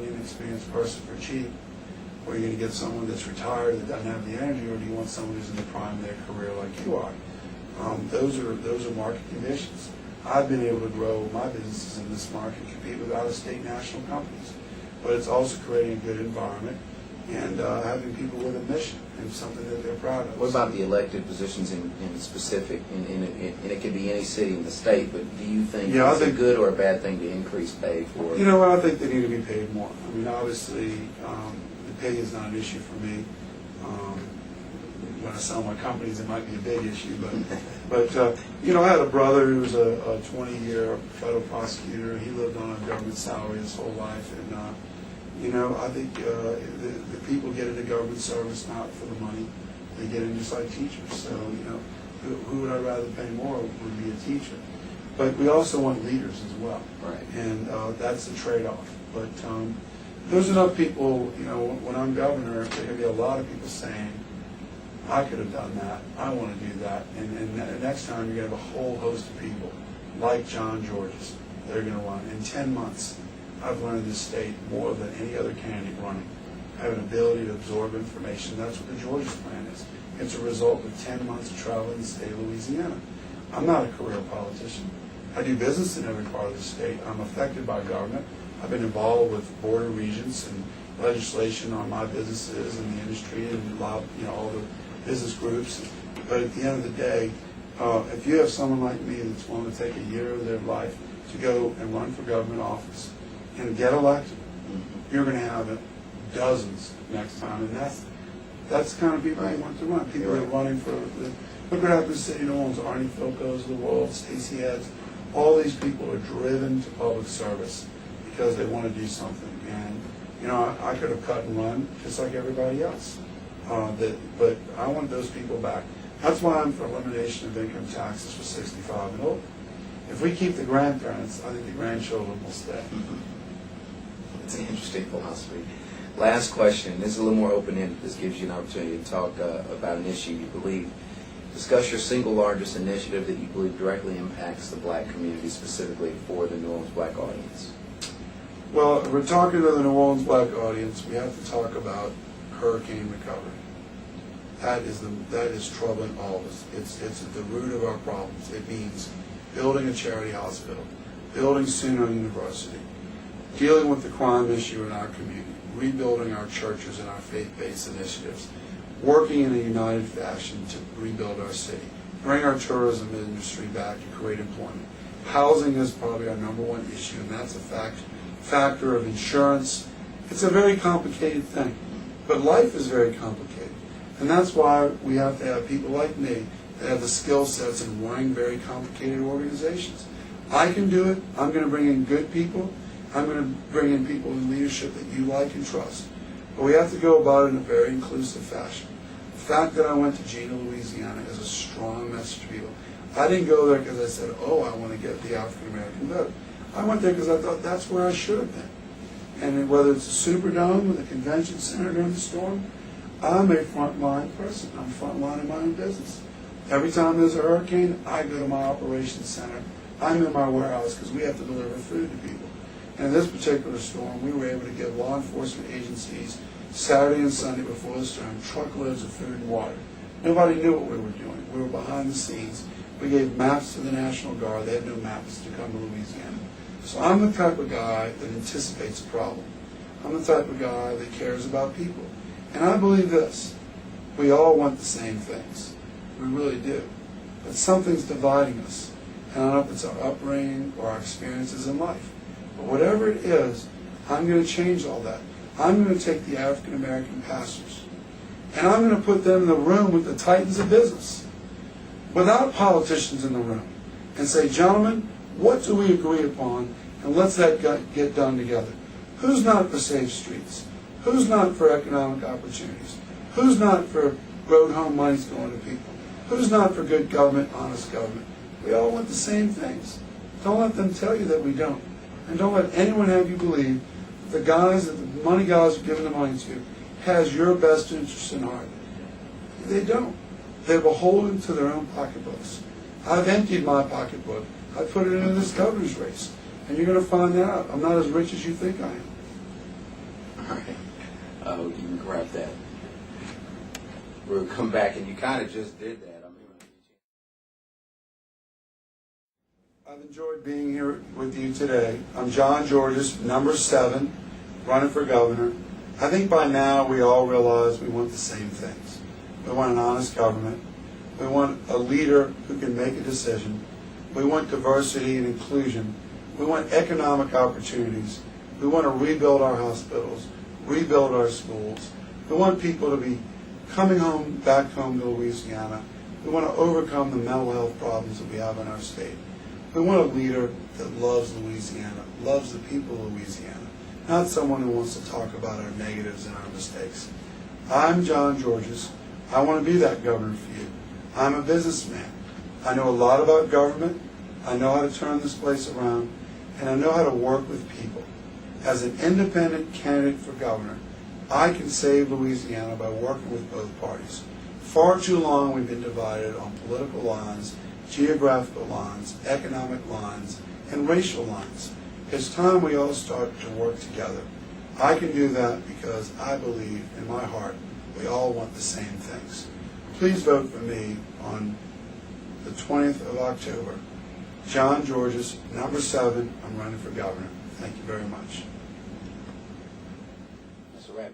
inexperienced person for cheap, or you're going to get someone that's retired that doesn't have the energy, or do you want someone who's in the prime of their career like you are? Those are market conditions. I've been able to grow my businesses in this market, compete with out-of-state national companies, but it's also creating a good environment and having people with a mission and something that they're proud of. What about the elected positions in specific, and it could be any city in the state, but do you think it's a good or a bad thing to increase pay for? You know what, I think they need to be paid more. I mean, obviously, the pay is not an issue for me. When I sell my companies, it might be a big issue, but you know, I had a brother who was a 20-year federal prosecutor. He lived on a government salary his whole life, and you know, I think the people get into government service not for the money. They get in just like teachers. So, you know, who would I rather pay more would be a teacher. But we also want leaders as well. Right. And that's the trade-off. But there's enough people, you know, when I'm governor, there are going to be a lot of people saying, I could have done that. I want to do that. And next time you're going to have a whole host of people like John Georges that are going to run. In 10 months, I've learned this state more than any other candidate running. I have an ability to absorb information. That's what the Georges plan is. It's a result of 10 months of traveling in the state of Louisiana. I'm not a career politician. I do business in every part of the state. I'm affected by government. I've been involved with board of regents and legislation on my businesses and the industry and you know, all the business groups. But at the end of the day, if you have someone like me that's willing to take a year of their life to go and run for government office and get elected, you're going to have dozens next time, and that's the kind of people you want to run. People that are running for look what happens to City of New Orleans, Arnie Filkos of the world, Stacey Heads. All these people are driven to public service because they want to do something. And you know, I could have cut and run just like everybody else. But I want those people back. That's why I'm for elimination of income taxes for 65 and older. If we keep the grandparents, I think the grandchildren will stay. It's an interesting philosophy. Last question. This is a little more open-ended. This gives you an opportunity to talk about an issue you believe. Discuss your single largest initiative that you believe directly impacts the black community, specifically for the New Orleans black audience. Well, if we're talking to the New Orleans black audience, we have to talk about hurricane recovery. That is troubling all of us. It's at the root of our problems. It means building a charity hospital, building Suno University, dealing with the crime issue in our community, rebuilding our churches and our faith-based initiatives, working in a united fashion to rebuild our city, bring our tourism industry back and create employment. Housing is probably our #1 issue, and that's a factor of insurance. It's a very complicated thing, but life is very complicated. And that's why we have to have people like me that have the skill sets in running very complicated organizations. I can do it. I'm going to bring in good people. I'm going to bring in people in leadership that you like and trust. But we have to go about it in a very inclusive fashion. The fact that I went to Gina, Louisiana is a strong message to people. I didn't go there because I said, oh, I want to get the African-American vote. I went there because I thought that's where I should have been. And whether it's a Superdome or the convention center during the storm, I'm a frontline person. I'm frontline in my own business. Every time there's a hurricane, I go to my operations center. I'm in my warehouse because we have to deliver food to people. And in this particular storm, we were able to give law enforcement agencies Saturday and Sunday before the storm truckloads of food and water. Nobody knew what we were doing. We were behind the scenes. We gave maps to the National Guard. They had no maps to come to Louisiana. So I'm the type of guy that anticipates a problem. I'm the type of guy that cares about people. And I believe this. We all want the same things. We really do. But something's dividing us. And I don't know if it's our upbringing or our experiences in life. But whatever it is, I'm going to change all that. I'm going to take the African American pastors and I'm going to put them in the room with the titans of business without politicians in the room and say, gentlemen, what do we agree upon? And let's that get done together. Who's not for safe streets? Who's not for economic opportunities? Who's not for road home monies going to people? Who's not for good government, honest government? We all want the same things. Don't let them tell you that we don't. And don't let anyone have you believe that the guys, that the money guys are giving the money to, has your best interest in heart. They don't. They're beholden to their own pocketbooks. I've emptied my pocketbook. I put it into this governor's race. And you're going to find out I'm not as rich as you think I am. you can correct that. We'll come back, and you kind of just did that. I've enjoyed being here with you today. I'm John Georges, number 7, running for governor. I think by now we all realize we want the same things. We want an honest government. We want a leader who can make a decision. We want diversity and inclusion. We want economic opportunities. We want to rebuild our hospitals, rebuild our schools. We want people to be coming home, back home to Louisiana. We want to overcome the mental health problems that we have in our state. We want a leader that loves Louisiana, loves the people of Louisiana, not someone who wants to talk about our negatives and our mistakes. I'm John Georges. I want to be that governor for you. I'm a businessman. I know a lot about government. I know how to turn this place around, and I know how to work with people. As an independent candidate for governor, I can save Louisiana by working with both parties. Far too long we've been divided on political lines, geographical lines, economic lines, and racial lines. It's time we all start to work together. I can do that because I believe in my heart we all want the same things. Please vote for me on the 20th of October. John Georges, number 7, I'm running for governor. Thank you very much. That's a wrap.